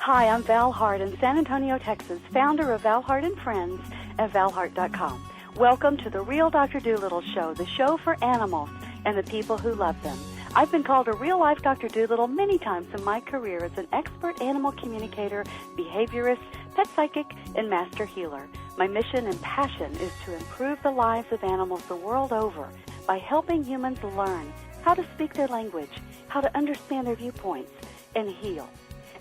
Hi, I'm Val Hart in San Antonio, Texas, founder of Val Hart and Friends at valhart.com. Welcome to the Real Dr. Doolittle Show, the show for animals and the people who love them. I've been called a real-life Dr. Doolittle many times in my career as an expert animal communicator, behaviorist, pet psychic, and master healer. My mission and passion is to improve the lives of animals the world over by helping humans learn how to speak their language, how to understand their viewpoints, and heal.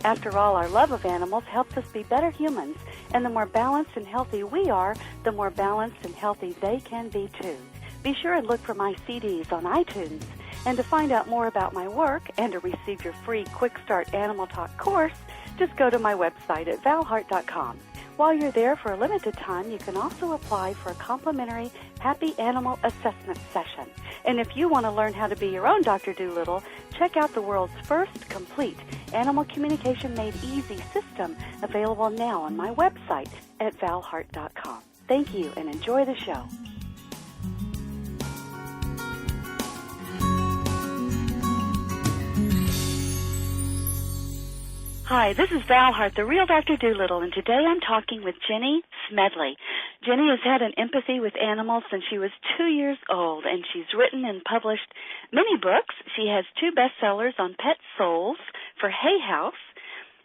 After all, our love of animals helps us be better humans, and the more balanced and healthy we are, the more balanced and healthy they can be too. Be sure and look for my CDs on iTunes. And to find out more about my work and to receive your free Quick Start Animal Talk course, just go to my website at valhart.com. While you're there for a limited time, you can also apply for a complimentary Happy Animal Assessment session. And if you want to learn how to be your own Dr. Doolittle, check out the world's first complete Animal Communication Made Easy system available now on my website at valhart.com. Thank you and enjoy the show. Hi, this is Val Hart, the real Dr. Doolittle, and today I'm talking with Jenny Smedley. Jenny has had an empathy with animals since she was 2 years old, and she's written and published many books. She has 2 bestsellers on pet souls for Hay House,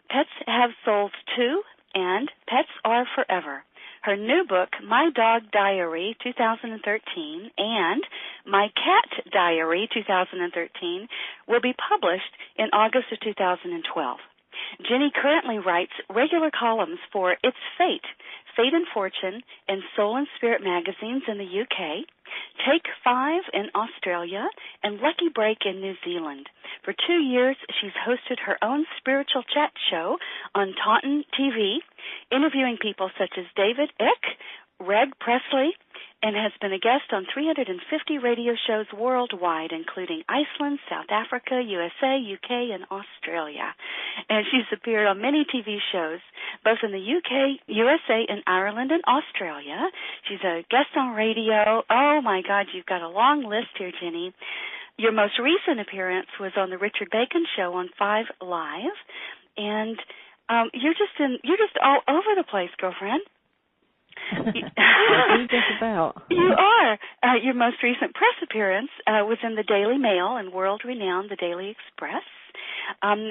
Pets Have Souls Too, and Pets Are Forever. Her new book, My Dog Diary 2013, and My Cat Diary 2013, will be published in August of 2012. Jenny currently writes regular columns for It's Fate, Fate and Fortune, and Soul and Spirit magazines in the UK, Take 5 in Australia, and Lucky Break in New Zealand. For 2 years, she's hosted her own spiritual chat show on Taunton TV, interviewing people such as David Icke, Reg Presley, and has been a guest on 350 radio shows worldwide, including Iceland, South Africa, USA, UK, and Australia. And she's appeared on many TV shows, both in the UK, USA, and Ireland and Australia. She's a guest on radio. Oh, my God, you've got a long list here, Jenny. Your most recent appearance was on the Richard Bacon Show on 5 Live, and you're just all over the place, girlfriend. Just about. You are. Your most recent press appearance was in the Daily Mail and world-renowned the Daily Express.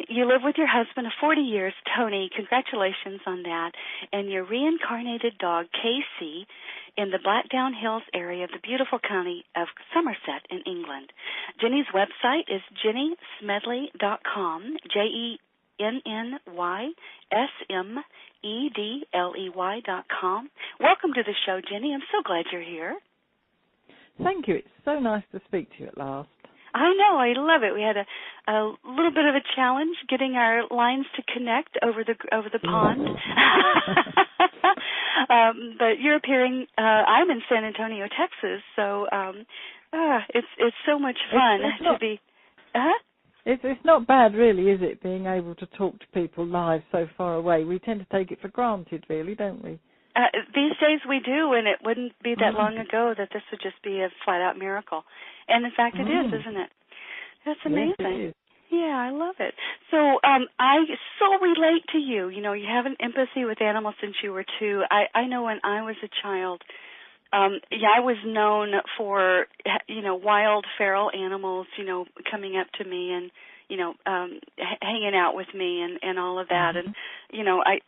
You live with your husband of 40 years, Tony. Congratulations on that. And your reincarnated dog, Casey, in the Blackdown Hills area of the beautiful county of Somerset in England. Jenny's website is jennysmedley.com, JennySmedley.com. Welcome to the show, Jenny. I'm so glad you're here. Thank you. It's so nice to speak to you at last. I know. I love it. We had a little bit of a challenge getting our lines to connect over the pond. But you're appearing. I'm in San Antonio, Texas, so it's so much fun to be. It's not bad, really, is it, being able to talk to people live so far away? We tend to take it for granted, really, don't we? These days we do, and it wouldn't be that long ago that this would just be a flat-out miracle. And, in fact, it is, isn't it? That's amazing. Yes, it is. Yeah, I love it. So I so relate to you. You know, you have an empathy with animals since you were 2. I know when I was a child, I was known for, wild feral animals, coming up to me and, hanging out with me and all of that. And, I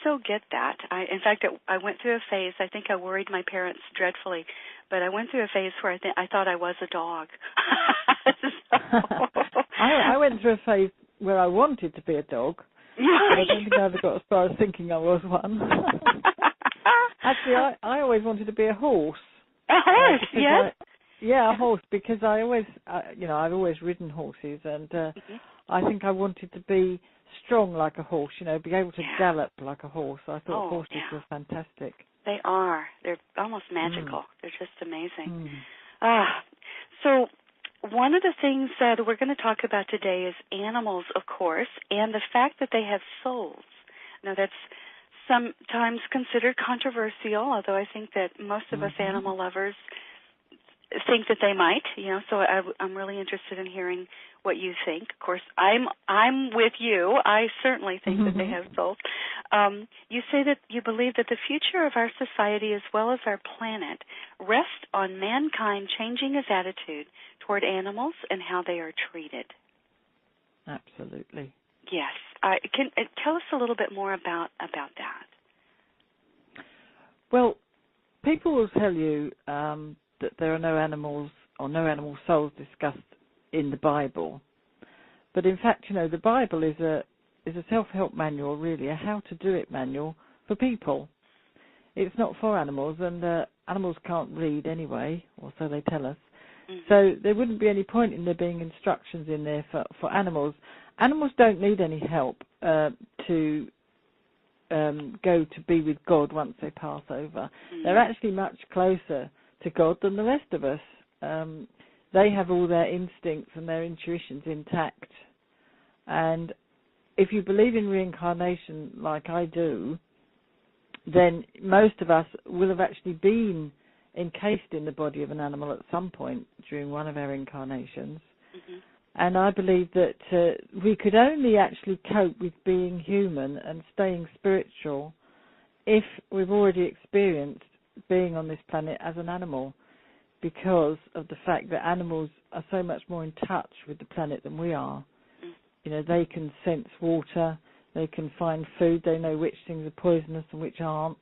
so get that. In fact, I went through a phase, I think I worried my parents dreadfully, but I went through a phase where I thought I was a dog. I went through a phase where I wanted to be a dog. I don't think I ever got as far as thinking I was one. Actually, I always wanted to be a horse. A horse, yes? A horse, because I always, I've always ridden horses, and I think I wanted to be strong like a horse, be able to gallop like a horse. I thought horses were fantastic. They are. They're almost magical. They're just amazing. So one of the things that we're going to talk about today is animals, of course, and the fact that they have souls. Now, that's sometimes considered controversial, although I think that most of us animal lovers think that they might, so I'm really interested in hearing what you think. Of course, I'm with you. I certainly think that they have souls. You say that you believe that the future of our society as well as our planet rests on mankind changing his attitude toward animals and how they are treated. Absolutely. Yes. Can tell us a little bit more about that. Well, people will tell you that there are no animals or no animal souls discussed in the Bible. But in fact, the Bible is a self-help manual, really, a how-to-do-it manual for people. It's not for animals, and animals can't read anyway, or so they tell us. Mm-hmm. So there wouldn't be any point in there being instructions in there for animals. Animals don't need any help to go to be with God once they pass over. Mm-hmm. They're actually much closer to God than the rest of us. They have all their instincts and their intuitions intact. And if you believe in reincarnation like I do, then most of us will have actually been encased in the body of an animal at some point during one of our incarnations. Mm-hmm. And I believe that we could only actually cope with being human and staying spiritual if we've already experienced being on this planet as an animal, because of the fact that animals are so much more in touch with the planet than we are. They can sense water, they can find food, they know which things are poisonous and which aren't.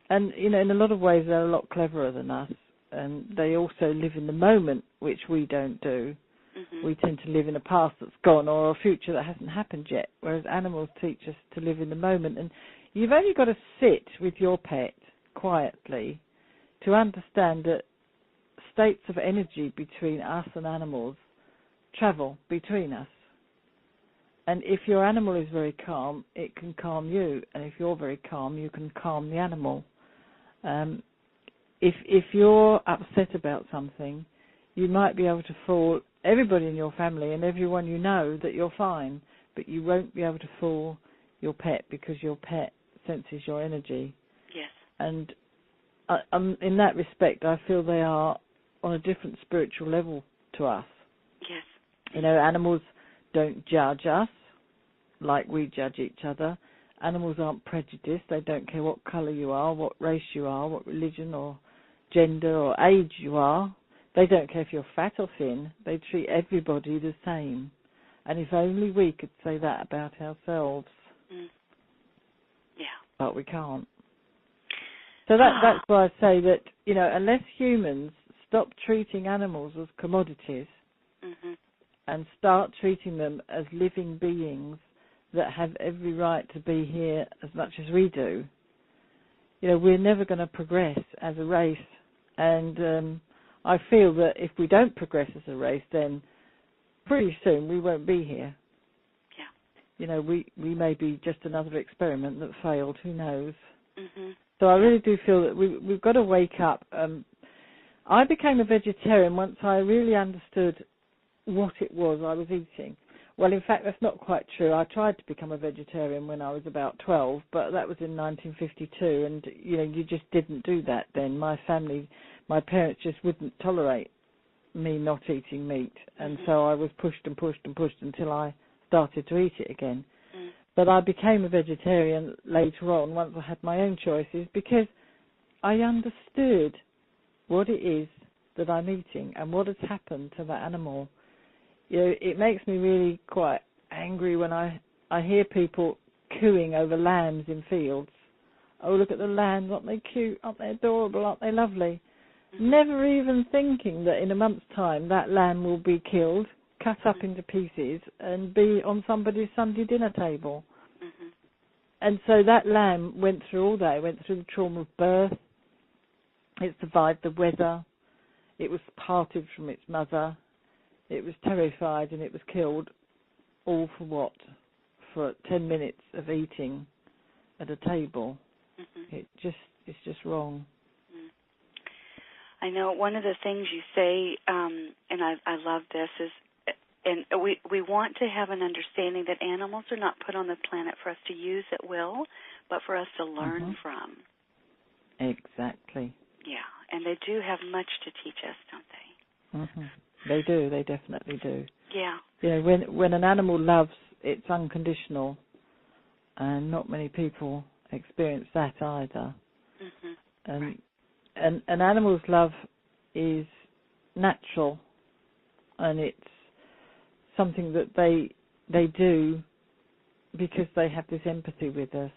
And, in a lot of ways they're a lot cleverer than us. And they also live in the moment, which we don't do. Mm-hmm. We tend to live in a past that's gone or a future that hasn't happened yet, whereas animals teach us to live in the moment. And you've only got to sit with your pet quietly to understand that states of energy between us and animals travel between us. And if your animal is very calm, it can calm you. And if you're very calm, you can calm the animal. If you're upset about something, you might be able to fool everybody in your family and everyone you know that you're fine, but you won't be able to fool your pet because your pet senses your energy. Yes. And in that respect, I feel they are on a different spiritual level to us. Yes. Animals don't judge us like we judge each other. Animals aren't prejudiced. They don't care what colour you are, what race you are, what religion or gender or age you are. They don't care if you're fat or thin. They treat everybody the same. And if only we could say that about ourselves. Mm. Yeah. But we can't. So that's why I say that, unless humans stop treating animals as commodities, mm-hmm. and start treating them as living beings that have every right to be here as much as we do, we're never going to progress as a race. And I feel that if we don't progress as a race, then pretty soon we won't be here. Yeah. We may be just another experiment that failed. Who knows? Mm-hmm. So I really do feel that we've got to wake up. I became a vegetarian once I really understood what it was I was eating. Well, in fact, that's not quite true. I tried to become a vegetarian when I was about 12, but that was in 1952, and, you just didn't do that then. My parents just wouldn't tolerate me not eating meat, and so I was pushed and pushed and pushed until I started to eat it again. Mm. But I became a vegetarian later on, once I had my own choices, because I understood what it is that I'm eating and what has happened to that animal. It makes me really quite angry when I hear people cooing over lambs in fields. Oh, look at the lambs, aren't they cute, aren't they adorable, aren't they lovely? Mm-hmm. Never even thinking that in a month's time that lamb will be killed, cut up into pieces and be on somebody's Sunday dinner table. Mm-hmm. And so that lamb went through all that. It went through the trauma of birth. It survived the weather. It was parted from its mother. It was terrified and it was killed, all for what? For 10 minutes of eating at a table. Mm-hmm. It's just wrong. I know one of the things you say, and I love this, is, and we want to have an understanding that animals are not put on the planet for us to use at will, but for us to learn from. Exactly. Yeah, and they do have much to teach us, don't they? Mm-hmm. They do. They definitely do. Yeah. You know, when an animal loves, it's unconditional, and not many people experience that either. Mhm. And Right. and an animal's love is natural, and it's something that they do because they have this empathy with us.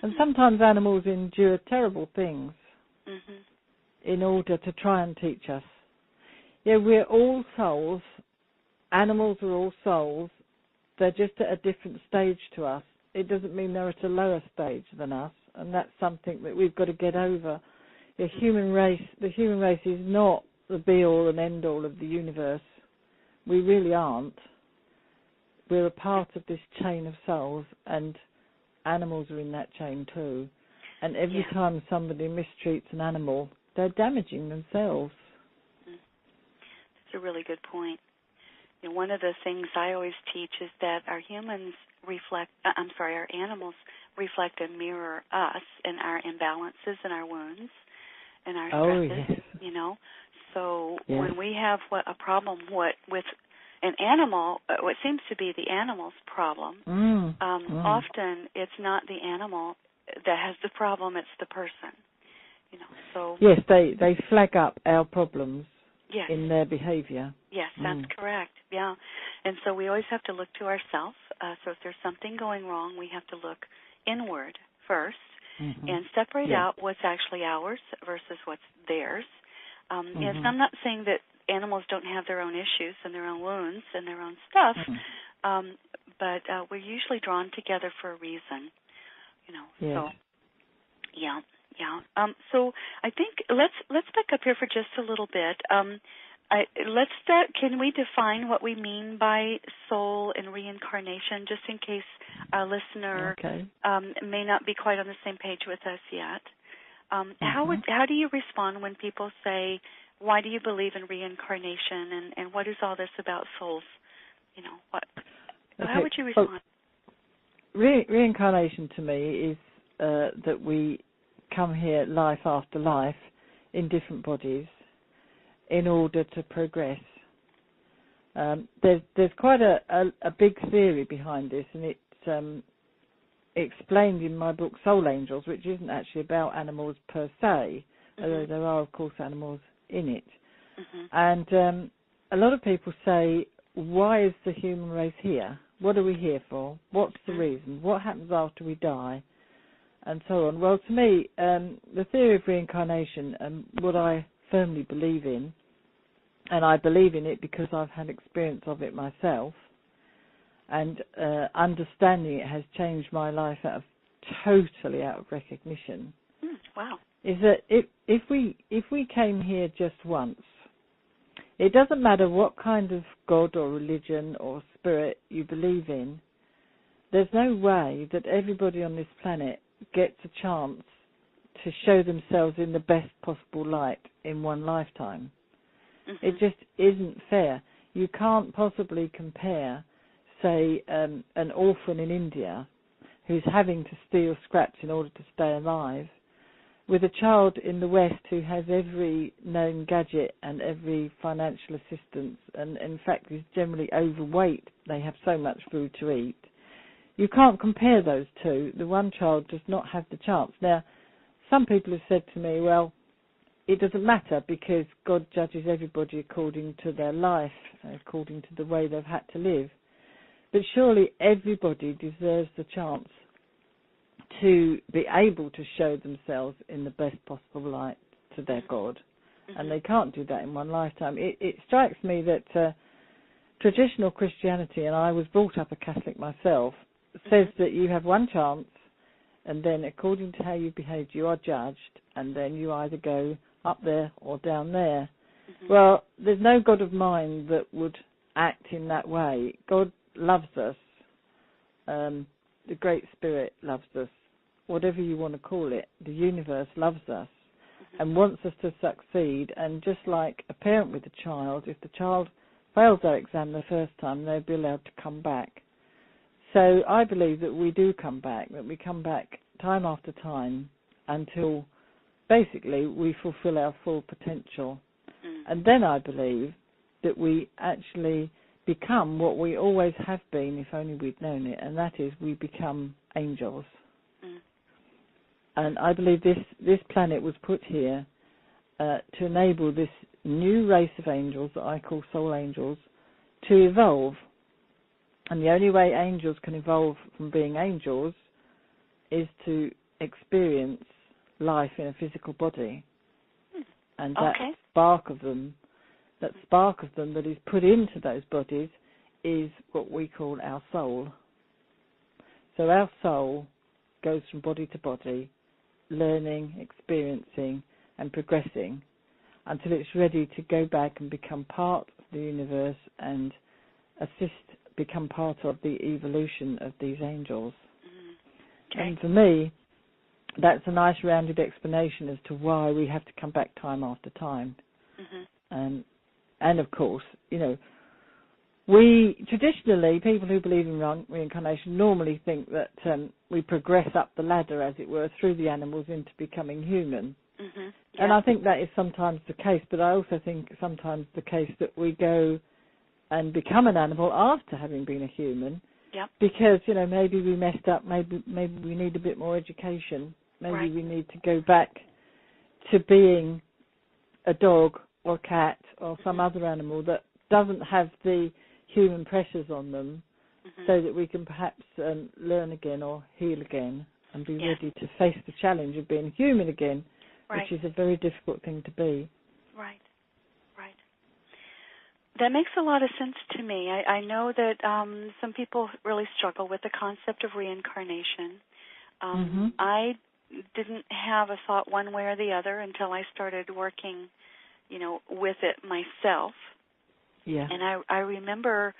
And Mhm. sometimes animals endure terrible things Mhm. in order to try and teach us. Yeah, we're all souls. Animals are all souls. They're just at a different stage to us. It doesn't mean they're at a lower stage than us, and that's something that we've got to get over. The human race is not the be-all and end-all of the universe. We really aren't. We're a part of this chain of souls, and animals are in that chain too. And every time somebody mistreats an animal, they're damaging themselves. That's a really good point. You know, one of the things I always teach is that our animals reflect and mirror us and our imbalances and our wounds and our stresses, Yes. you know. So Yes. when we have a problem with an animal, what seems to be the animal's problem, often it's not the animal that has the problem, it's the person, you know. So yes, they flag up our problems yes. in their behavior. Yes, that's correct. Yeah. And so we always have to look to ourselves. So if there's something going wrong, we have to look inward first and separate out what's actually ours versus what's theirs. Yes, I'm not saying that animals don't have their own issues and their own wounds and their own stuff, but we're usually drawn together for a reason, you know. Yes. So, yeah. So I think let's back up here for just a little bit. Let's start. Can we define what we mean by soul and reincarnation, just in case our listener may not be quite on the same page with us yet? How do you respond when people say, "Why do you believe in reincarnation?" and what is all this about souls? You know, how would you respond? Well, reincarnation to me is that we come here life after life in different bodies in order to progress. There's quite a big theory behind this, and it's explained in my book Soul Angels, which isn't actually about animals per se, although there are, of course, animals in it. And a lot of people say, why is the human race here? What are we here for? What's the reason? What happens after we die? And so on. Well, to me, the theory of reincarnation and what I firmly believe in, and I believe in it because I've had experience of it myself, and understanding it has changed my life totally out of recognition. Wow. Is that if we came here just once, it doesn't matter what kind of God or religion or spirit you believe in, there's no way that everybody on this planet gets a chance to show themselves in the best possible light in one lifetime. It just isn't fair. You can't possibly compare, say, an orphan in India who's having to steal scraps in order to stay alive with a child in the West who has every known gadget and every financial assistance and, in fact, is generally overweight. They have so much food to eat. You can't compare those two. The one child does not have the chance. Now, some people have said to me, well, it doesn't matter because God judges everybody according to their life, according to the way they've had to live. But surely everybody deserves the chance to be able to show themselves in the best possible light to their God. And they can't do that in one lifetime. It strikes me that traditional Christianity, and I was brought up a Catholic myself, says that you have one chance, and then according to how you behaved, you are judged, and then you either go up there or down there. Well, there's no God of mine that would act in that way. God loves us. The Great Spirit loves us. Whatever you want to call it, the universe loves us and wants us to succeed. And just like a parent with a child, if the child fails their exam the first time, they'll be allowed to come back. So I believe that we do come back, that we come back time after time until basically we fulfill our full potential. And then I believe that we actually become what we always have been, if only we'd known it, and that is we become angels. Mm. And I believe this planet was put here to enable this new race of angels that I call soul angels to evolve. And the only way angels can evolve from being angels is to experience life in a physical body. And that spark of them that is put into those bodies is what we call our soul. So our soul goes from body to body, learning, experiencing, and progressing until it's ready to go back and become part of the universe and become part of the evolution of these angels. Mm-hmm. Okay. And for me, that's a nice rounded explanation as to why we have to come back time after time. Mm-hmm. And of course, we traditionally, people who believe in reincarnation normally think that we progress up the ladder, as it were, through the animals into becoming human. Mm-hmm. Yeah. And I think that is sometimes the case, but I also think sometimes the case that we go and become an animal after having been a human. Yep. Because, maybe we messed up, maybe we need a bit more education, maybe we need to go back to being a dog or cat or some other animal that doesn't have the human pressures on them, so that we can perhaps learn again or heal again and be ready to face the challenge of being human again, which is a very difficult thing to be. Right. That makes a lot of sense to me. I know that some people really struggle with the concept of reincarnation. I didn't have a thought one way or the other until I started working, with it myself. Yeah. And I remember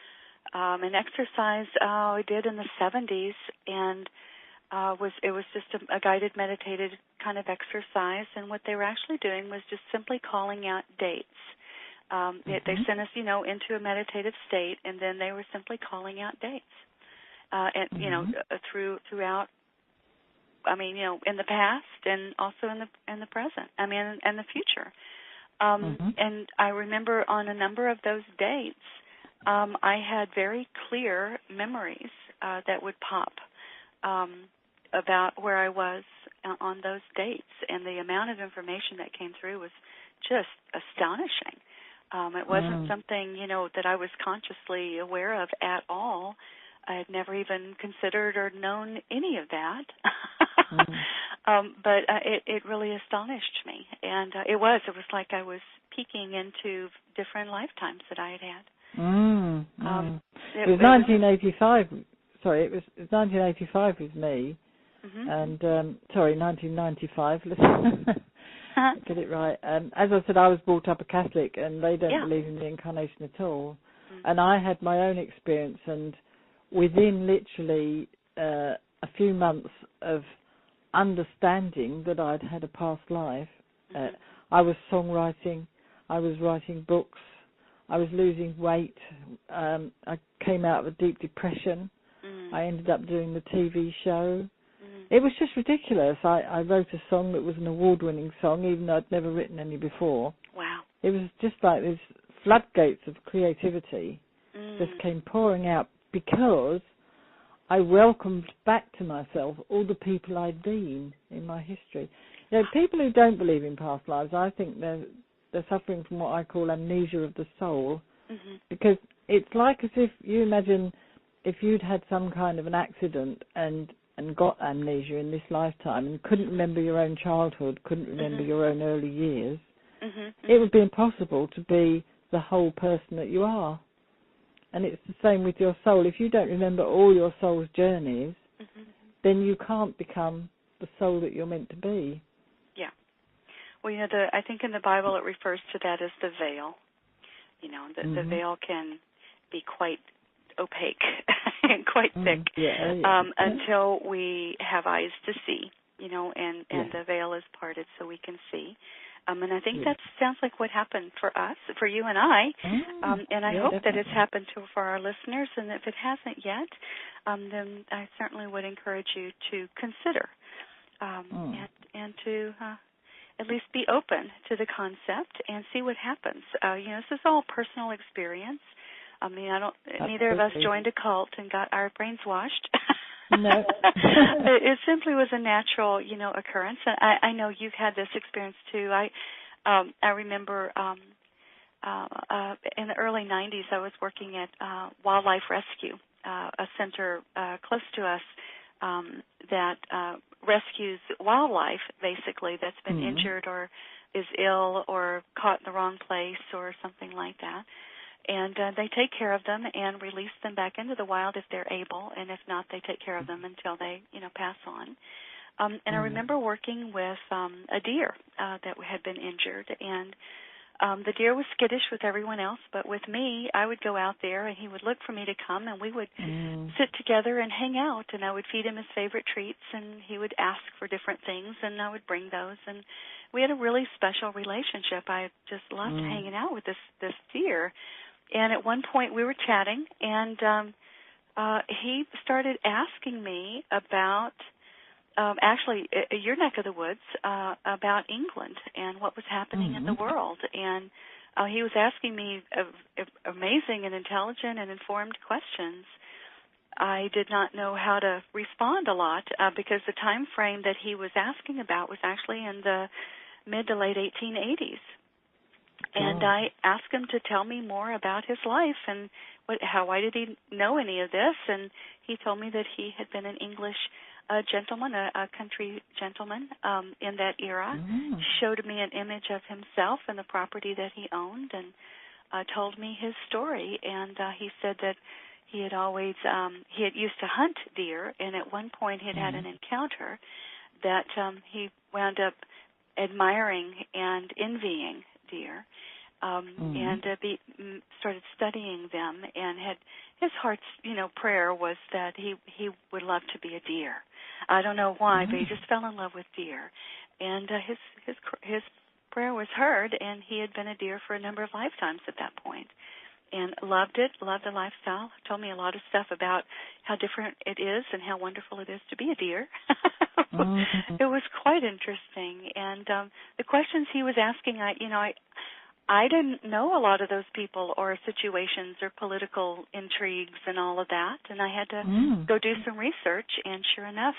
an exercise I did in the 70s, and it was just a guided meditative kind of exercise, and what they were actually doing was just simply calling out dates. They sent us, into a meditative state, and then they were simply calling out dates, throughout. I mean, in the past and also in the present. I mean, and the future. And I remember on a number of those dates, I had very clear memories that would pop about where I was on those dates, and the amount of information that came through was just astonishing. It wasn't something, that I was consciously aware of at all. I had never even considered or known any of that. But it really astonished me. And it was like I was peeking into different lifetimes that I had had. It was 1985. Sorry, it was 1985 with me. And, 1995. Get it right. As I said, I was brought up a Catholic, and they don't believe in reincarnation at all. And I had my own experience, and within literally a few months of understanding that I'd had a past life, I was songwriting, I was writing books, I was losing weight, I came out of a deep depression, I ended up doing the TV show. It was just ridiculous. I wrote a song that was an award-winning song, even though I'd never written any before. Wow. It was just like this floodgates of creativity just came pouring out, because I welcomed back to myself all the people I'd been in my history. People who don't believe in past lives, I think they're suffering from what I call amnesia of the soul, because it's like as if you imagine if you'd had some kind of an accident and got amnesia in this lifetime and couldn't remember your own childhood, couldn't remember your own early years, it would be impossible to be the whole person that you are. And it's the same with your soul. If you don't remember all your soul's journeys, then you can't become the soul that you're meant to be. Yeah. Well, I think in the Bible it refers to that as the veil. The veil can be quite opaque and quite thick until we have eyes to see, and the veil is parted so we can see. And I think that sounds like what happened for us, for you and I, and I hope that it's happened for our listeners. And if it hasn't yet, then I certainly would encourage you to consider and to at least be open to the concept and see what happens. This is all personal experience. I mean, neither of us joined a cult and got our brains washed. No. It simply was a natural, occurrence. And I know you've had this experience too. I remember in the early 90s, I was working at Wildlife Rescue, a center close to us that rescues wildlife, basically, that's been injured or is ill or caught in the wrong place or something like that. And they take care of them and release them back into the wild if they're able, and if not, they take care of them until they, pass on. And I remember working with a deer that had been injured, and the deer was skittish with everyone else, but with me, I would go out there, and he would look for me to come, and we would sit together and hang out, and I would feed him his favorite treats, and he would ask for different things, and I would bring those, and we had a really special relationship. I just loved hanging out with this deer. And at one point we were chatting, and he started asking me about, actually, your neck of the woods, about England and what was happening in the world. And he was asking me amazing and intelligent and informed questions. I did not know how to respond a lot because the time frame that he was asking about was actually in the mid to late 1880s. And I asked him to tell me more about his life and why did he know any of this? And he told me that he had been an English gentleman, a country gentleman in that era. He showed me an image of himself and the property that he owned and told me his story. And he said that he had always, he had used to hunt deer, and at one point he had had an encounter that he wound up admiring and envying deer, and started studying them, and had his heart's prayer was that he would love to be a deer. I don't know why, but he just fell in love with deer, and his prayer was heard, and he had been a deer for a number of lifetimes at that point, and loved the lifestyle. Told me a lot of stuff about how different it is and how wonderful it is to be a deer. It was quite interesting, and the questions he was asking, I didn't know a lot of those people or situations or political intrigues and all of that, and I had to go do some research, and sure enough,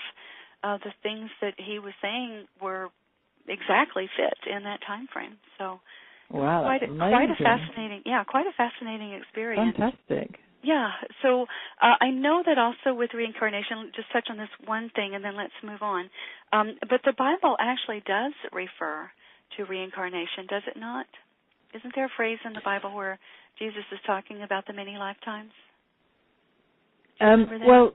the things that he was saying were exactly fit in that time frame. So wow, quite a fascinating experience. Fantastic. Yeah, so I know that also with reincarnation, just touch on this one thing and then let's move on, but the Bible actually does refer to reincarnation, does it not? Isn't there a phrase in the Bible where Jesus is talking about the many lifetimes? Well,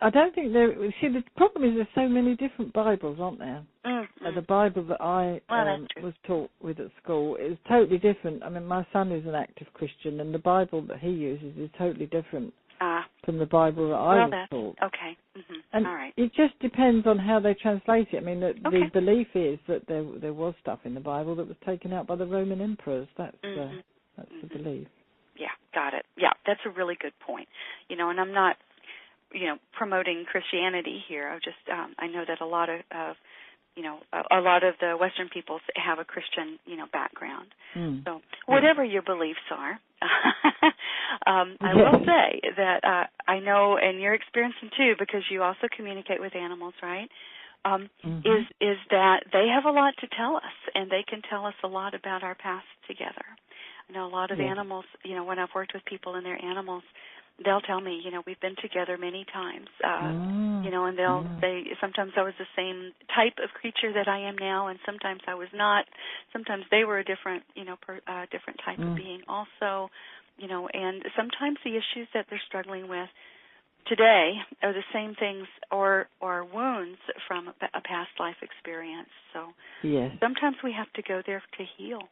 I don't think there. See, the problem is there's so many different Bibles, aren't there? The Bible that I was taught with at school is totally different. I mean, my son is an active Christian, and the Bible that he uses is totally different from the Bible that I was taught. Okay. And all right. it just depends on how they translate it. I mean, the belief is that there was stuff in the Bible that was taken out by the Roman emperors. That's the belief. Yeah, got it. Yeah, that's a really good point. And I'm not, promoting Christianity here. I know that a lot of the Western peoples have a Christian, background. So whatever your beliefs are, I will say that I know, and you're experiencing too, because you also communicate with animals, right? Is that they have a lot to tell us, and they can tell us a lot about our past together. I know a lot of animals, when I've worked with people and their animals, they'll tell me, we've been together many times, and they'll say, sometimes I was the same type of creature that I am now, and sometimes I was not. Sometimes they were a different, different type of being also, and sometimes the issues that they're struggling with today are the same things or wounds from a past life experience. So sometimes we have to go there to heal.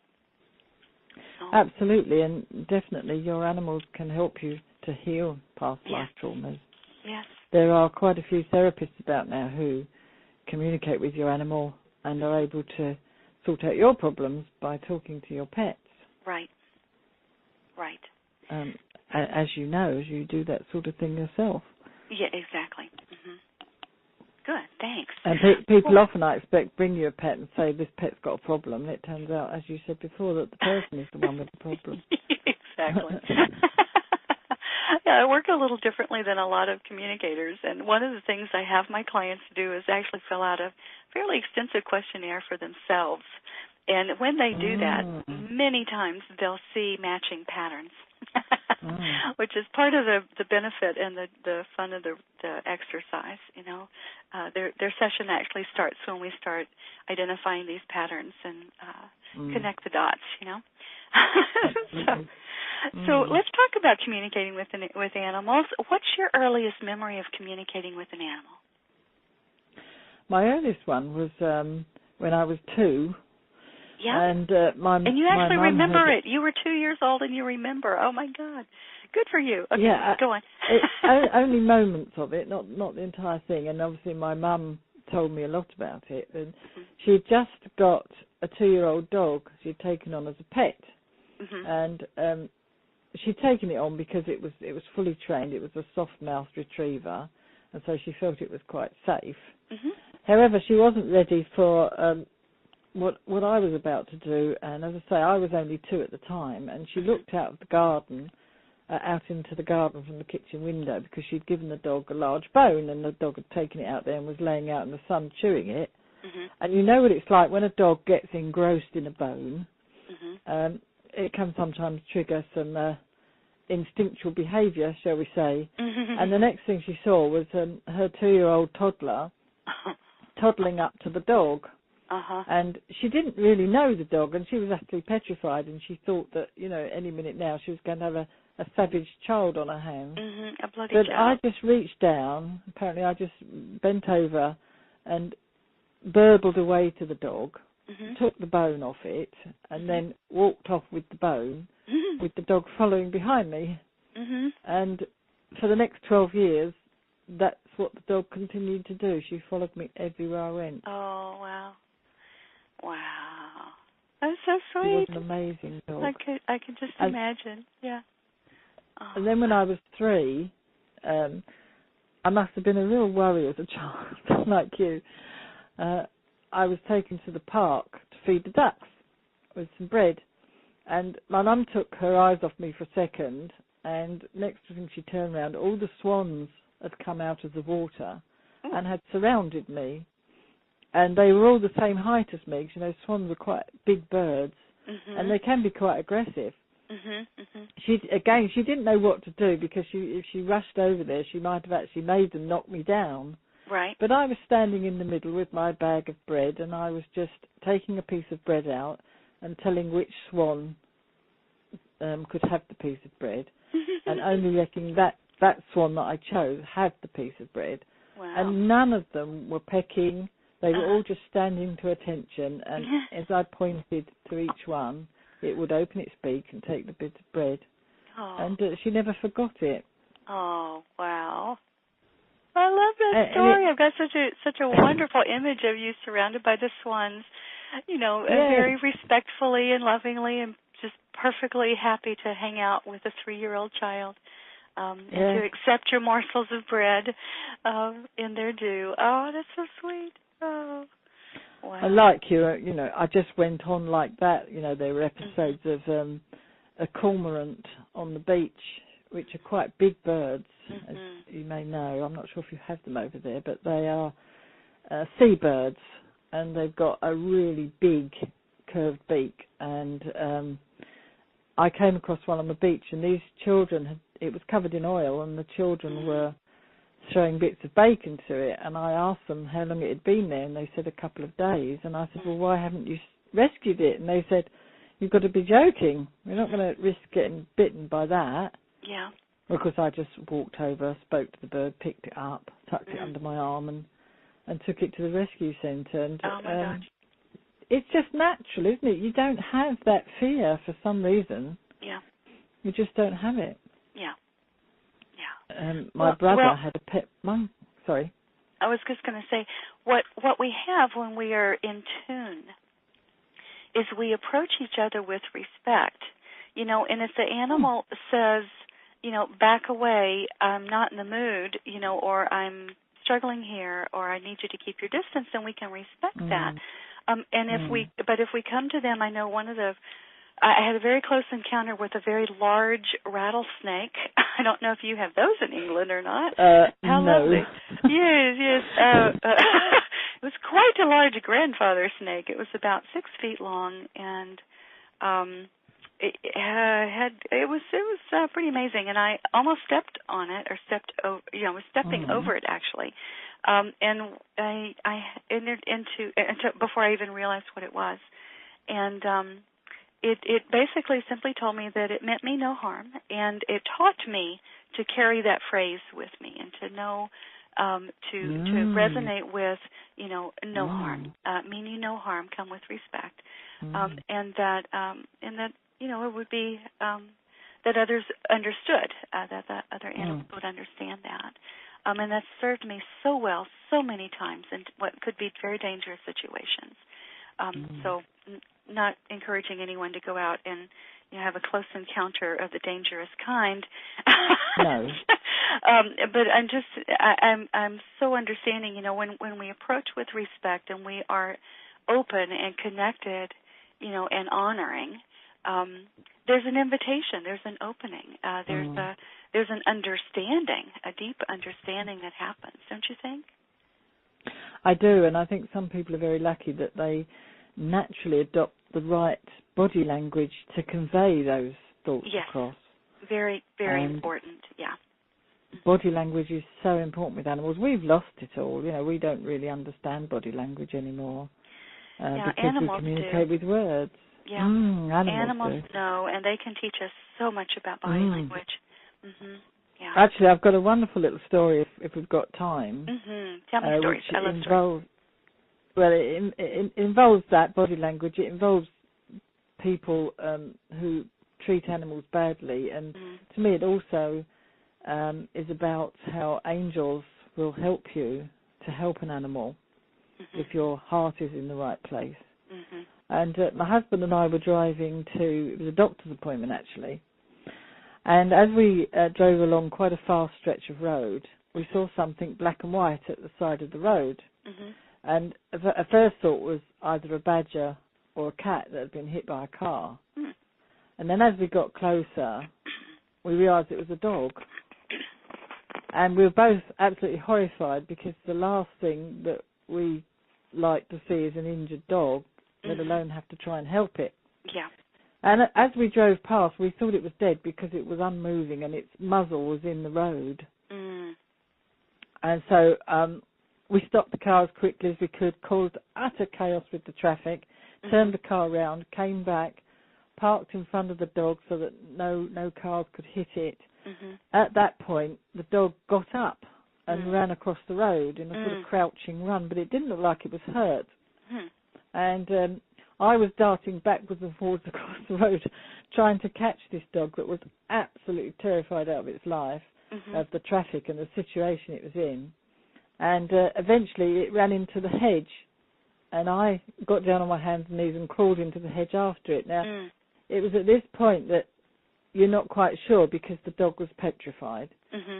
So. Absolutely, and definitely your animals can help you to heal past life traumas. Yes. There are quite a few therapists about now who communicate with your animal and are able to sort out your problems by talking to your pets. Right. As you know, as you do that sort of thing yourself. Yeah, exactly. Good. thanks. And people often, I expect, bring you a pet and say, this pet's got a problem. And it turns out, as you said before, that the person is the one with the problem. Exactly. Yeah, I work a little differently than a lot of communicators. And one of the things I have my clients do is actually fill out a fairly extensive questionnaire for themselves. And when they do that, many times they'll see matching patterns, which is part of the benefit and the fun of the exercise. You know, their session actually starts when we start identifying these patterns and connect the dots. You know, so let's talk about communicating with animals. What's your earliest memory of communicating with an animal? My earliest one was when I was 2. Yeah. And you actually remember it. You were 2 years old and you remember. Oh my God. Good for you. Okay, yeah, go on. Only moments of it, not the entire thing. And obviously my mum told me a lot about it. And she'd just got a 2-year-old dog she'd taken on as a pet. And she'd taken it on because it was fully trained. It was a soft-mouthed retriever, and so she felt it was quite safe. However, she wasn't ready for what I was about to do, and as I say, I was only 2 at the time, and she looked out of the garden, out into the garden from the kitchen window, because she'd given the dog a large bone, and the dog had taken it out there and was laying out in the sun chewing it. And you know what it's like when a dog gets engrossed in a bone. It can sometimes trigger some instinctual behaviour, shall we say. And the next thing she saw was her 2-year-old toddler toddling up to the dog. And she didn't really know the dog, and she was utterly petrified, and she thought that, you know, any minute now she was going to have a savage child on her hands. A bloody but child. I just reached down, apparently I just bent over and burbled away to the dog, took the bone off it, and then walked off with the bone, with the dog following behind me. And for the next 12 years, that's what the dog continued to do. She followed me everywhere I went. Oh, wow. Wow. That's so sweet. She was an amazing dog. I could just imagine. Yeah. Oh. And then when I was 3, I must have been a real worry as a child, like you. I was taken to the park to feed the ducks with some bread. And my mum took her eyes off me for a second, and next thing she turned around, all the swans had come out of the water and had surrounded me. And they were all the same height as me, because, you know, swans are quite big birds, and they can be quite aggressive. She didn't know what to do, because if she rushed over there, she might have actually made them knock me down. Right. But I was standing in the middle with my bag of bread, and I was just taking a piece of bread out and telling which swan could have the piece of bread, and only letting that swan that I chose have the piece of bread. Wow. And none of them were pecking. They were all just standing to attention, and as I pointed to each one, it would open its beak and take the bit of bread. And she never forgot it. Oh, wow. I love that story. I've got such a wonderful image of you surrounded by the swans, you know, very respectfully and lovingly, and just perfectly happy to hang out with a 3-year-old child, and to accept your morsels of bread in their due. Oh, that's so sweet. Oh, wow. I like you, you know, I just went on like that. You know, there were episodes of a cormorant on the beach, which are quite big birds, as you may know. I'm not sure if you have them over there, but they are seabirds, and they've got a really big curved beak. And I came across one on the beach, and these children, it was covered in oil, and the children were throwing bits of bacon to it, and I asked them how long it had been there, and they said a couple of days. And I said, well, why haven't you rescued it? And they said, you've got to be joking. We're not going to risk getting bitten by that. Yeah. Because I just walked over, spoke to the bird, picked it up, tucked it under my arm, and took it to the rescue centre. And oh my gosh. It's just natural, isn't it? You don't have that fear for some reason. Yeah. You just don't have it. Yeah. My brother had a pet monkey. Sorry. I was just going to say, what we have when we are in tune is we approach each other with respect. You know, and if the animal says, you know, back away, I'm not in the mood, you know, or I'm struggling here, or I need you to keep your distance, then we can respect that. And if we come to them, I know I had a very close encounter with a very large rattlesnake. I don't know if you have those in England or not. How no. lovely. Yes. It was quite a large grandfather snake. It was about 6 feet long, and it was pretty amazing. And I almost stepped on it, or was stepping over it actually. And I entered into before I even realized what it was, and it basically simply told me that it meant me no harm, and it taught me to carry that phrase with me and to know to resonate with no harm, mean you no harm, come with respect, and that it would be that others understood, that the other animals would understand that. And that served me so well so many times in what could be very dangerous situations. So not encouraging anyone to go out and have a close encounter of the dangerous kind. No. But I'm so understanding, when we approach with respect and we are open and connected, and honoring, there's an invitation, there's an opening, there's an understanding, a deep understanding that happens, don't you think? I do, and I think some people are very lucky that they naturally adopt the right body language to convey those thoughts across. Very, very important, yeah. Body language is so important with animals. We've lost it all. We don't really understand body language anymore because we communicate with words. Yeah, animals know, and they can teach us so much about body language. Yeah. Actually, I've got a wonderful little story if we've got time. Tell me stories. I love stories. Well, it involves that body language. It involves people who treat animals badly, and to me, it also is about how angels will help you to help an animal if your heart is in the right place. And my husband and I were driving it was a doctor's appointment actually, and as we drove along quite a fast stretch of road, we saw something black and white at the side of the road. And a first thought was either a badger or a cat that had been hit by a car. And then as we got closer, we realised it was a dog. And we were both absolutely horrified because the last thing that we like to see is an injured dog, let alone have to try and help it. Yeah. And as we drove past, we thought it was dead because it was unmoving and its muzzle was in the road. And so we stopped the car as quickly as we could, caused utter chaos with the traffic, turned the car around, came back, parked in front of the dog so that no cars could hit it. At that point, the dog got up and ran across the road in a sort of crouching run, but it didn't look like it was hurt. And I was darting backwards and forwards across the road trying to catch this dog that was absolutely terrified out of its life of the traffic and the situation it was in. And eventually it ran into the hedge, and I got down on my hands and knees and crawled into the hedge after it. Now, it was at this point that you're not quite sure because the dog was petrified.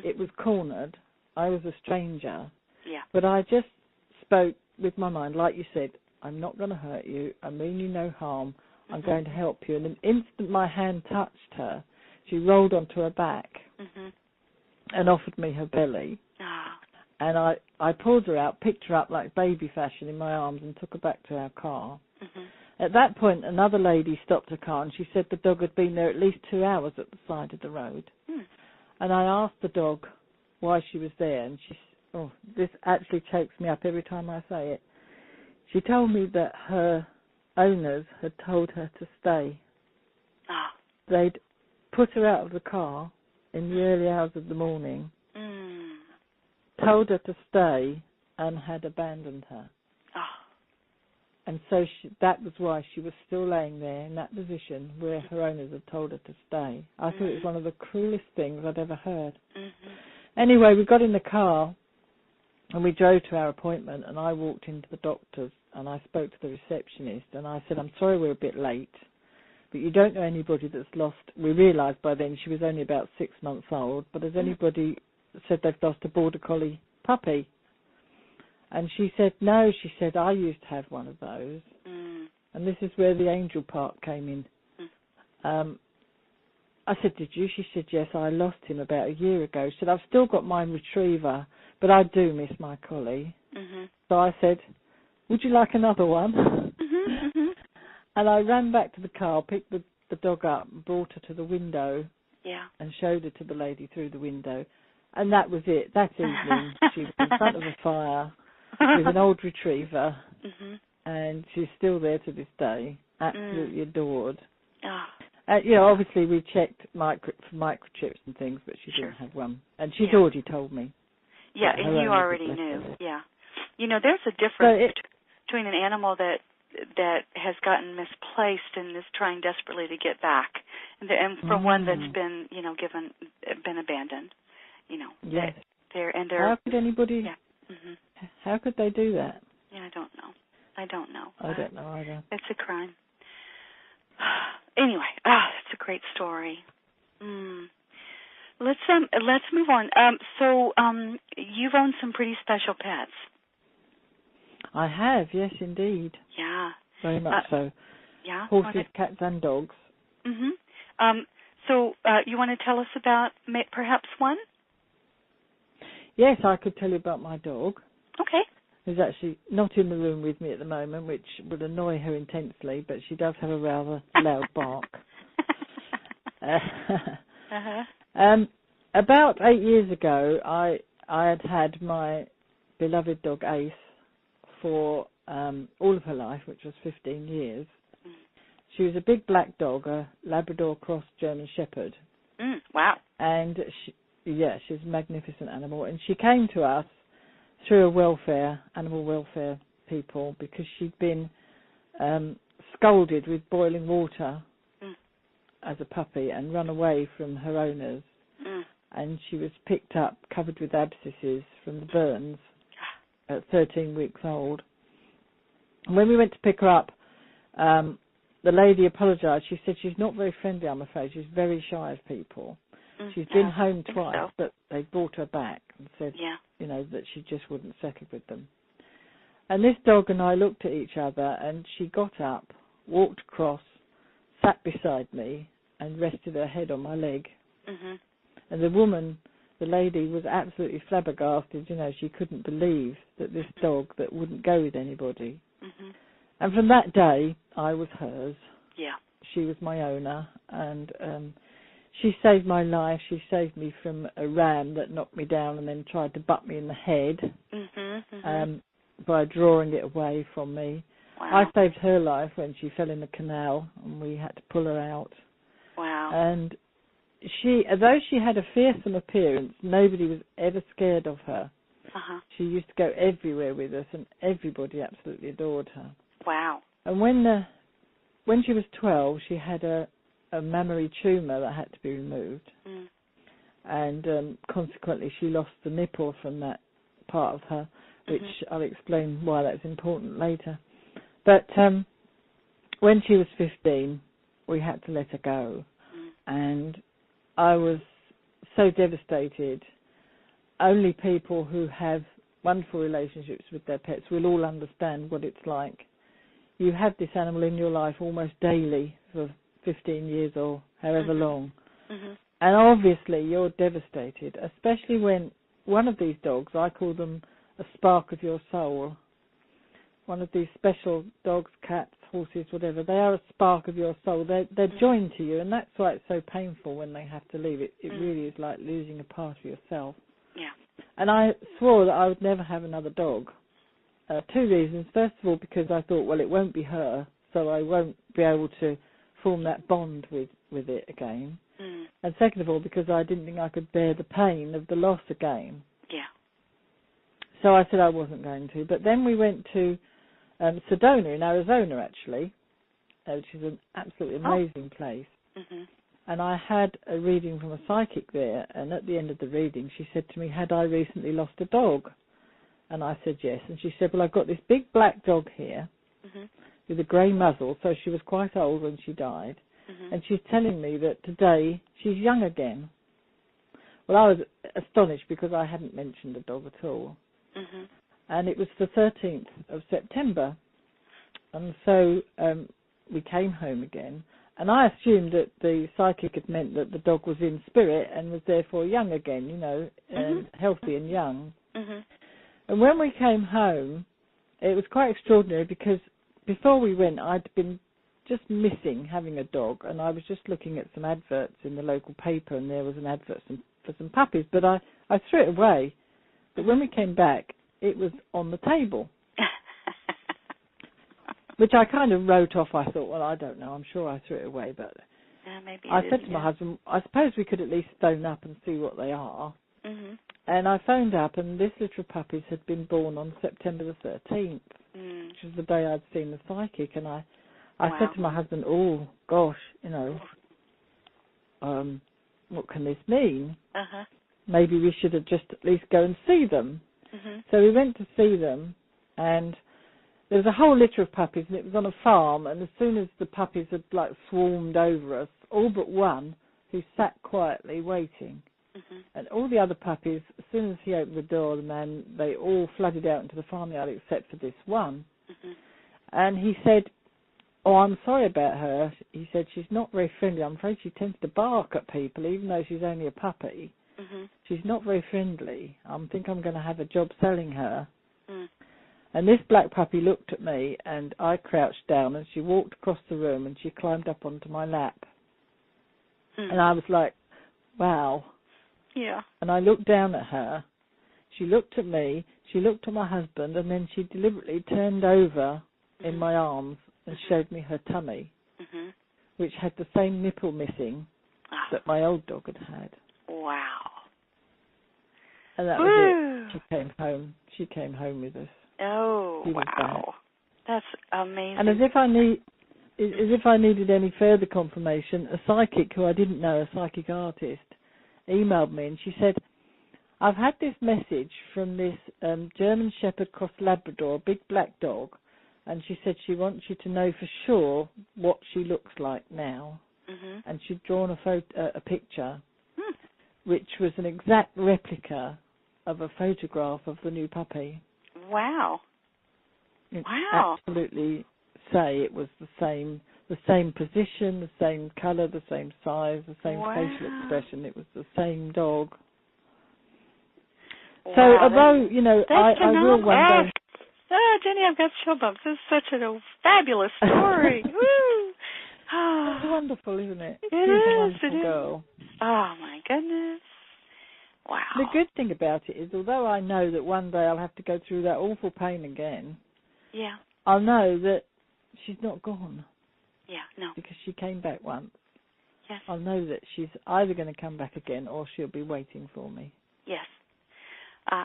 It was cornered. I was a stranger. Yeah. But I just spoke with my mind, like you said, I'm not going to hurt you. I mean you no harm. I'm going to help you. And the instant my hand touched her, she rolled onto her back and offered me her belly. And I pulled her out, picked her up like baby fashion in my arms and took her back to our car. At that point, another lady stopped her car and she said the dog had been there at least 2 hours at the side of the road. And I asked the dog why she was there, and this actually chokes me up every time I say it. She told me that her owners had told her to stay. They'd put her out of the car in the early hours of the morning, told her to stay, and had abandoned her. And so that was why she was still laying there in that position where her owners had told her to stay. I thought it was one of the cruelest things I'd ever heard. Anyway, we got in the car and we drove to our appointment, and I walked into the doctor's and I spoke to the receptionist and I said, I'm sorry we're a bit late, but you don't know anybody that's lost. We realised by then she was only about 6 months old, but has anybody said they've lost a border collie puppy? And she said, no, she said, I used to have one of those. Mm. And this is where the angel part came in. I said, did you? She said, yes, I lost him about a year ago. She said, I've still got my retriever, but I do miss my collie. Mm-hmm. So I said, would you like another one? Mm-hmm. Mm-hmm. And I ran back to the car, picked the dog up, and brought her to the window. Yeah. And showed her to the lady through the window. And that was it. That evening, she was in front of a fire with an old retriever, and she's still there to this day, absolutely adored. Oh. Obviously we checked for microchips and things, but she didn't have one. And she'd already told me. Yeah, and you already knew. Yeah. There's a difference between an animal that has gotten misplaced and is trying desperately to get back, and from one that's been been abandoned. Yes. They're how could anybody? Yeah. Mm-hmm. How could they do that? Yeah, I don't know. I don't know either. It's a crime. Anyway, it's a great story. Let's move on. So you've owned some pretty special pets. I have, yes, indeed. Yeah. Very much so. Yeah. Horses, cats, and dogs. Mm-hmm. So you want to tell us about perhaps one? Yes, I could tell you about my dog. Okay. Who's actually not in the room with me at the moment, which would annoy her intensely, but she does have a rather loud bark. About 8 years ago, I had my beloved dog Ace for all of her life, which was 15 years. She was a big black dog, a Labrador cross German Shepherd. Wow. And she's a magnificent animal. And she came to us through animal welfare people, because she'd been scalded with boiling water as a puppy and run away from her owners. And she was picked up covered with abscesses from the burns at 13 weeks old. And when we went to pick her up, the lady apologised. She said she's not very friendly, I'm afraid. She's very shy of people. She's been home twice, but they brought her back and said, that she just wouldn't settle with them. And this dog and I looked at each other, and she got up, walked across, sat beside me, and rested her head on my leg. And the lady was absolutely flabbergasted. She couldn't believe that this dog that wouldn't go with anybody. And from that day, I was hers. Yeah. She was my owner, and she saved my life. She saved me from a ram that knocked me down and then tried to butt me in the head by drawing it away from me. Wow. I saved her life when she fell in the canal and we had to pull her out. Wow. And although she had a fearsome appearance, nobody was ever scared of her. She used to go everywhere with us, and everybody absolutely adored her. Wow. And when she was 12, she had a mammary tumour that had to be removed. And consequently, she lost the nipple from that part of her, which I'll explain why that's important later. But when she was 15, we had to let her go. And I was so devastated. Only people who have wonderful relationships with their pets will all understand what it's like. You have this animal in your life almost daily for 15 years or however long. And obviously you're devastated, especially when one of these dogs, I call them a spark of your soul. One of these special dogs, cats, horses, whatever, they are a spark of your soul. They're joined to you, and that's why it's so painful when they have to leave. It really is like losing a part of yourself. Yeah. And I swore that I would never have another dog. 2 reasons. First of all, because I thought, well, it won't be her, so I won't be able to form that bond with it again. And second of all, because I didn't think I could bear the pain of the loss again. Yeah. So I said I wasn't going to. But then we went to Sedona in Arizona, actually, which is an absolutely amazing place. And I had a reading from a psychic there, and at the end of the reading, she said to me, had I recently lost a dog? And I said yes. And she said, well, I've got this big black dog here with a grey muzzle, so she was quite old when she died. And she's telling me that today she's young again. Well, I was astonished because I hadn't mentioned the dog at all. and it was the 13th of September. And so we came home again, and I assumed that the psychic had meant that the dog was in spirit and was therefore young again, you know, healthy and young. Mm-hmm. And when we came home, it was quite extraordinary because before we went, I'd been just missing having a dog, and I was just looking at some adverts in the local paper, and there was an advert for some puppies, but I threw it away. But when we came back, it was on the table, which I kind of wrote off. I thought, well, I don't know, I'm sure I threw it away, but maybe I said to my husband, I suppose we could at least phone up and see what they are. Mm-hmm. And I phoned up, and this litter of puppies had been born on September the 13th, which was the day I'd seen the psychic, and I said to my husband, oh, gosh, you know, what can this mean? Uh-huh. Maybe we should have just at least go and see them. Mm-hmm. So we went to see them, and there was a whole litter of puppies, and it was on a farm, and as soon as the puppies had, like, swarmed over us, all but one, who sat quietly waiting. Mm-hmm. And all the other puppies, as soon as he opened the door, the man, they all flooded out into the farmyard except for this one. Mm-hmm. And he said, oh, I'm sorry about her. He said, she's not very friendly. I'm afraid she tends to bark at people, even though she's only a puppy. Mm-hmm. She's not very friendly. I think I'm going to have a job selling her. Mm. And this black puppy looked at me, and I crouched down, and she walked across the room, and she climbed up onto my lap. Mm. And I was like, wow. Yeah. And I looked down at her. She looked at me. She looked at my husband, and then she deliberately turned over in my arms and showed me her tummy, which had the same nipple missing that my old dog had had. Wow. And that was it. She came home. She came home with us. Oh, wow. That's amazing. And as if I needed any further confirmation, a psychic who I didn't know, a psychic artist, emailed me, and she said, I've had this message from this German Shepherd Cross Labrador, big black dog, and she said she wants you to know for sure what she looks like now. Mm-hmm. And she'd drawn a picture, which was an exact replica of a photograph of the new puppy. Wow. Wow. Absolutely say it was the same position, the same colour, the same size, the same facial expression. It was the same dog. Wow, so although, you know, I will one day... Oh, Jenny, I've got chill bumps. This is such a fabulous story. Woo! It's wonderful, isn't it? It is. A wonderful girl. Oh, my goodness. Wow. The good thing about it is, although I know that one day I'll have to go through that awful pain again, yeah, I'll know that she's not gone. Yeah, no. Because she came back once. Yes. I'll know that she's either going to come back again or she'll be waiting for me. Yes.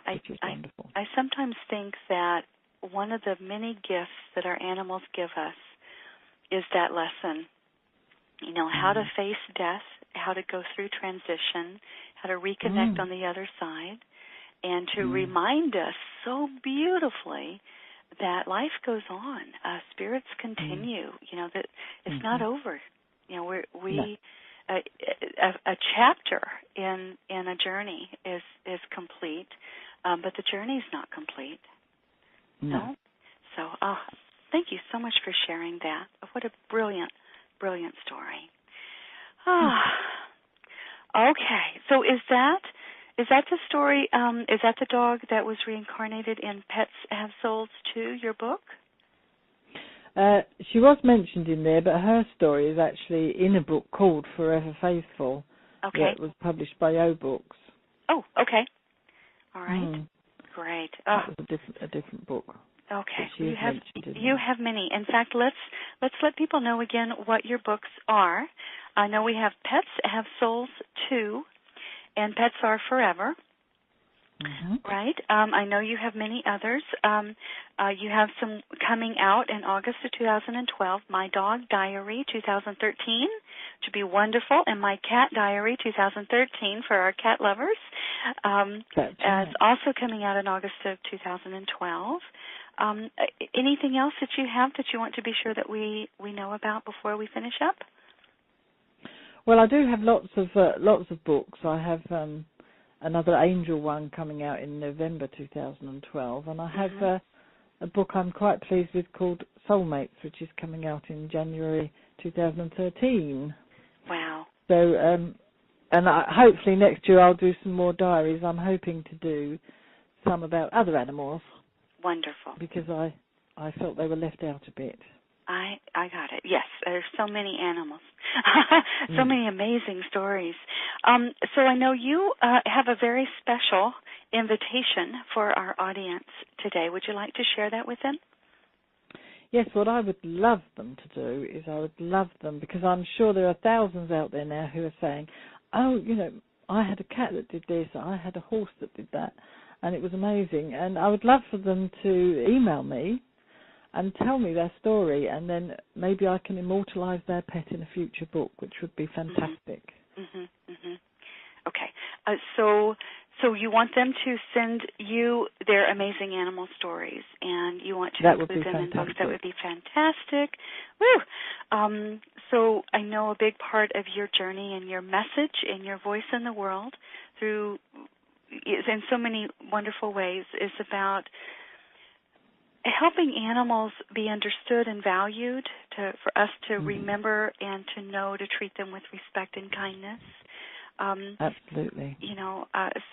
Which is wonderful. I sometimes think that one of the many gifts that our animals give us is that lesson. You know, how to face death, how to go through transition, how to reconnect on the other side, and to remind us so beautifully that life goes on. Spirits continue. You know, that it's not over. You know, a chapter in a journey is complete, but the journey is not complete. No. So, thank you so much for sharing that. What a brilliant story. Okay. So is that the story? Is that the dog that was reincarnated in Pets Have Souls 2, your book? She was mentioned in there, but her story is actually in a book called Forever Faithful. Okay. That was published by O Books. Oh, okay. All right. Great. That was a different book. Okay. You have many. In fact, let's let people know again what your books are. I know we have Pets Have Souls 2 and Pets Are Forever. Right? I know you have many others. You have some coming out in August of 2012. My Dog Diary 2013 to be wonderful, and My Cat Diary 2013 for our cat lovers. It's also coming out in August of 2012. Anything else that you have that you want to be sure that we know about before we finish up? Well, I do have lots of books. I have another angel one coming out in November 2012, and I have a book I'm quite pleased with called Soulmates, which is coming out in January 2013. Wow. So, hopefully next year I'll do some more diaries. I'm hoping to do some about other animals. Wonderful. Because I felt they were left out a bit. I got it. Yes, there's so many animals, so many amazing stories. So I know you have a very special invitation for our audience today. Would you like to share that with them? Yes, what I would love them to do is I would love them, because I'm sure there are thousands out there now who are saying, oh, I had a cat that did this, I had a horse that did that, and it was amazing. And I would love for them to email me and tell me their story, and then maybe I can immortalize their pet in a future book, which would be fantastic. Okay. So you want them to send you their amazing animal stories, and you want to include them in books. That would be fantastic. Woo! So I know a big part of your journey and your message and your voice in the world in so many wonderful ways is about helping animals be understood and valued, for us to remember and to know to treat them with respect and kindness. Absolutely.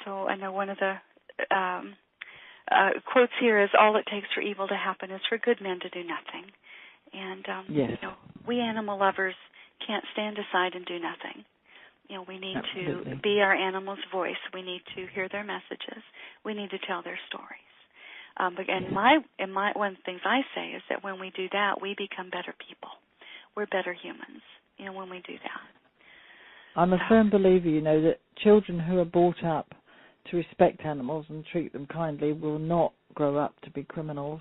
So I know one of the quotes here is, all it takes for evil to happen is for good men to do nothing. And, we animal lovers can't stand aside and do nothing. We need to be our animal's voice. We need to hear their messages. We need to tell their stories. One of the things I say is that when we do that, we become better people. We're better humans, when we do that. I'm a firm believer, that children who are brought up to respect animals and treat them kindly will not grow up to be criminals.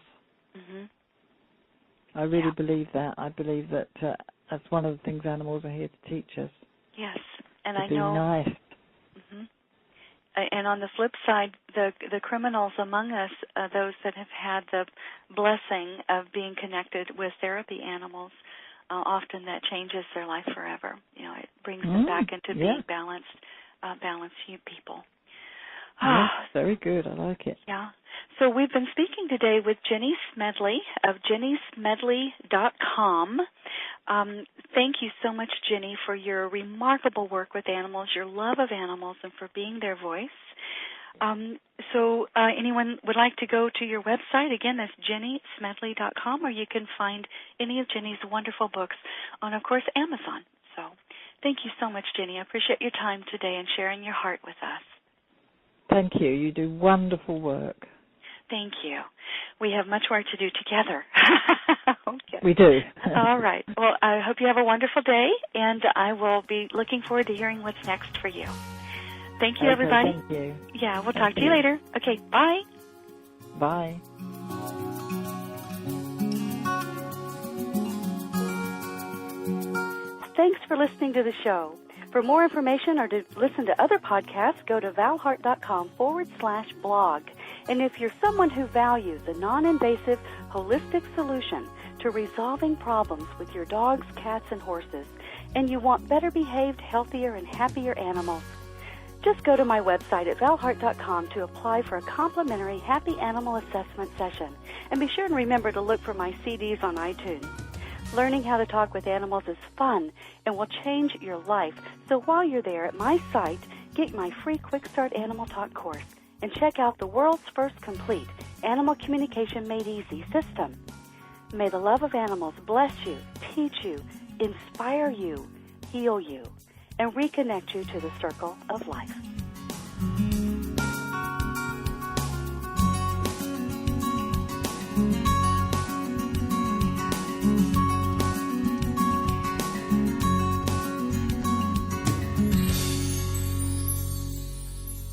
I really believe that. I believe that that's one of the things animals are here to teach us. Yes, and I know. Be nice. And on the flip side, the criminals among us, those that have had the blessing of being connected with therapy animals, often that changes their life forever. It brings them back into being balanced people. Yes, very good. I like it. Yeah. So we've been speaking today with Jenny Smedley of jennysmedley.com. Thank you so much, Jenny, for your remarkable work with animals, your love of animals, and for being their voice. So anyone would like to go to your website, again, that's jennysmedley.com, or you can find any of Jenny's wonderful books on, of course, Amazon. So thank you so much, Jenny. I appreciate your time today and sharing your heart with us. Thank you. You do wonderful work. Thank you. We have much work to do together. Okay. We do. All right. Well, I hope you have a wonderful day, and I will be looking forward to hearing what's next for you. Thank you, everybody. Thank you. Yeah, we'll talk to you later. Okay, bye. Bye. Thanks for listening to the show. For more information or to listen to other podcasts, go to valhart.com/blog. And if you're someone who values a non-invasive, holistic solution to resolving problems with your dogs, cats, and horses, and you want better behaved, healthier, and happier animals, just go to my website at valhart.com to apply for a complimentary Happy Animal Assessment session. And be sure and remember to look for my CDs on iTunes. Learning how to talk with animals is fun and will change your life. So while you're there at my site, get my free Quick Start Animal Talk course and check out the world's first complete Animal Communication Made Easy system. May the love of animals bless you, teach you, inspire you, heal you, and reconnect you to the circle of life.